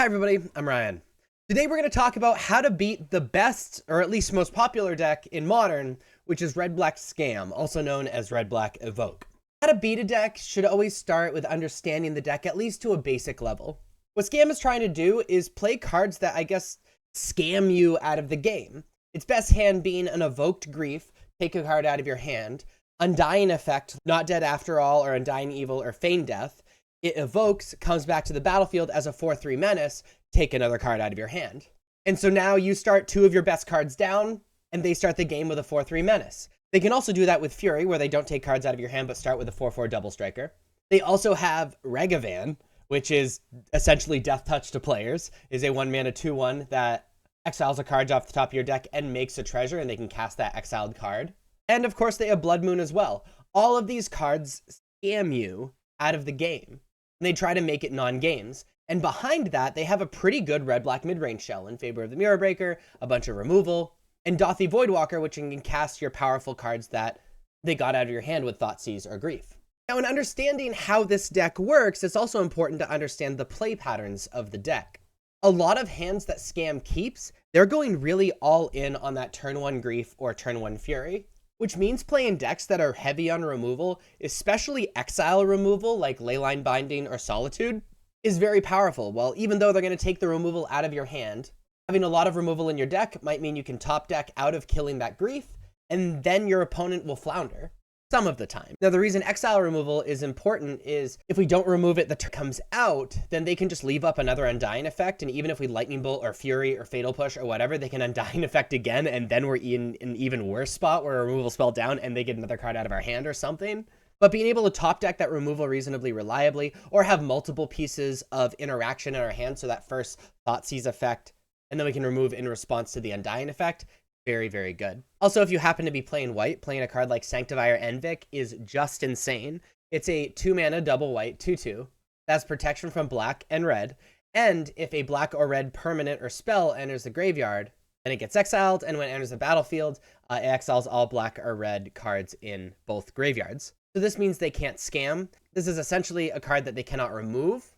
Hi everybody, I'm Ryan. Today we're going to talk about how to beat the best, or at least most popular deck in Modern, which is Red-Black Scam, also known as Red-Black Evoke. How to beat a deck should always start with understanding the deck at least to a basic level. What Scam is trying to do is play cards that I guess scam you out of the game. Its best hand being an Evoked Grief, take a card out of your hand, Undying Effect, Not Dead After All, or Undying Evil, or Feign Death. It evokes, comes back to the battlefield as a 4/3 menace, take another card out of your hand. And so now you start two of your best cards down, and they start the game with a 4/3 menace. They can also do that with Fury, where they don't take cards out of your hand, but start with a 4/4 double striker. They also have Regavan, which is essentially Death Touch to players, is a 1-mana 2/1 that exiles a card off the top of your deck and makes a treasure, and they can cast that exiled card. And of course, they have Blood Moon as well. All of these cards scam you out of the game. And they try to make it non-games. And behind that, they have a pretty good red-black mid-range shell in favor of the Mirror Breaker, a bunch of removal, and Dauthi Voidwalker, which can cast your powerful cards that they got out of your hand with Thoughtseize or Grief. Now, in understanding how this deck works, it's also important to understand the play patterns of the deck. A lot of hands that Scam keeps, they're going really all in on that turn 1 Grief or turn 1 Fury, which means playing decks that are heavy on removal, especially exile removal like Leyline Binding or Solitude, is very powerful. Well, even though they're going to take the removal out of your hand, having a lot of removal in your deck might mean you can top deck out of killing that Grief, and then your opponent will flounder some of the time. Now, the reason exile removal is important is if we don't remove it, the turn comes out, then they can just leave up another Undying Effect, and even if we Lightning Bolt or Fury or Fatal Push or whatever, they can Undying Effect again, and then we're in an even worse spot where a removal spell down and they get another card out of our hand or something. But being able to top deck that removal reasonably reliably, or have multiple pieces of interaction in our hand, so that first Thoughtseize effect, and then we can remove in response to the Undying Effect, very, very good. Also, if you happen to be playing white, playing a card like Sanctifier Envic is just insane. It's a 2-mana double white 2/2 that's protection from black and red, and if a black or red permanent or spell enters the graveyard, then it gets exiled, and when it enters the battlefield, it exiles all black or red cards in both graveyards. So this means they can't scam. This is essentially a card that they cannot remove,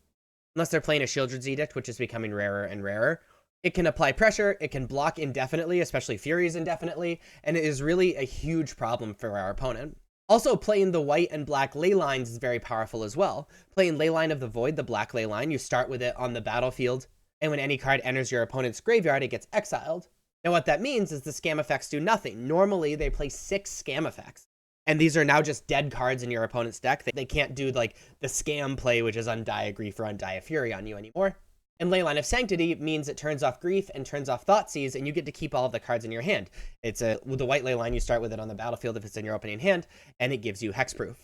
unless they're playing a Shieldred's Edict, which is becoming rarer and rarer. It can apply pressure, it can block indefinitely, especially Furies indefinitely, and it is really a huge problem for our opponent. Also, playing the white and black Laylines is very powerful as well. Playing Leyline of the Void, the black Leyline, you start with it on the battlefield, and when any card enters your opponent's graveyard, it gets exiled. Now what that means is the scam effects do nothing. Normally, they play 6 scam effects, and these are now just dead cards in your opponent's deck. They can't do like the scam play, which is Undying Grief or Undying Fury on you anymore. And Leyline of Sanctity means it turns off Grief and turns off Thoughtseize, and you get to keep all of the cards in your hand. With the white Leyline, you start with it on the battlefield if it's in your opening hand, and it gives you hexproof.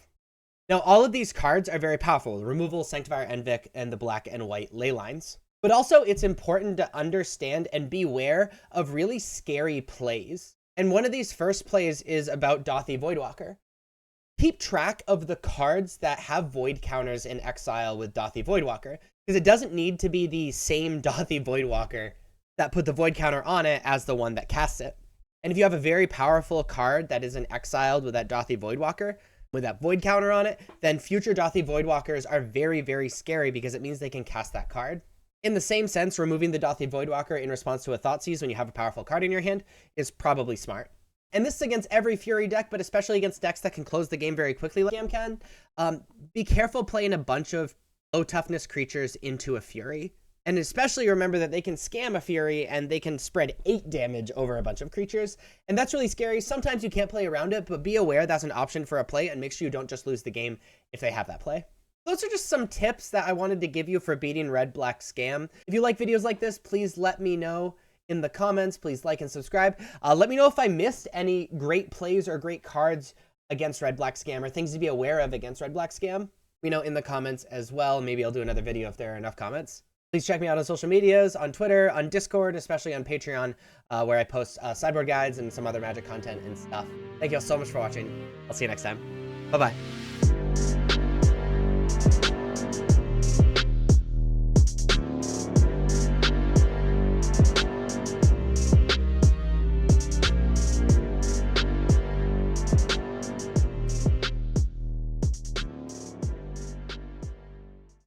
Now, all of these cards are very powerful. The removal, Sanctifier Envic, and the black and white Leylines. But also, it's important to understand and beware of really scary plays. And one of these first plays is about Dauthi Voidwalker. Keep track of the cards that have void counters in exile with Dauthi Voidwalker, because it doesn't need to be the same Dauthi Voidwalker that put the void counter on it as the one that casts it. And if you have a very powerful card that isn't exiled with that Dauthi Voidwalker, with that void counter on it, then future Dauthi Voidwalkers are very, very scary because it means they can cast that card. In the same sense, removing the Dauthi Voidwalker in response to a Thoughtseize when you have a powerful card in your hand is probably smart. And this is against every Fury deck, but especially against decks that can close the game very quickly like Scam can. Be careful playing a bunch of low toughness creatures into a Fury. And especially remember that they can scam a Fury and they can spread 8 damage over a bunch of creatures. And that's really scary. Sometimes you can't play around it, but be aware that's an option for a play and make sure you don't just lose the game if they have that play. Those are just some tips that I wanted to give you for beating Red-Black Scam. If you like videos like this, please let me know in the comments. Please like and subscribe. Let me know if I missed any great plays or great cards against Red-Black Scam or things to be aware of against Red-Black Scam. Let me know in the comments as well. Maybe I'll do another video if there are enough comments. Please check me out on social medias, on Twitter, on Discord, especially on Patreon, where I post sideboard guides and some other Magic content and stuff. Thank you all so much for watching. I'll see you next time. Bye-bye.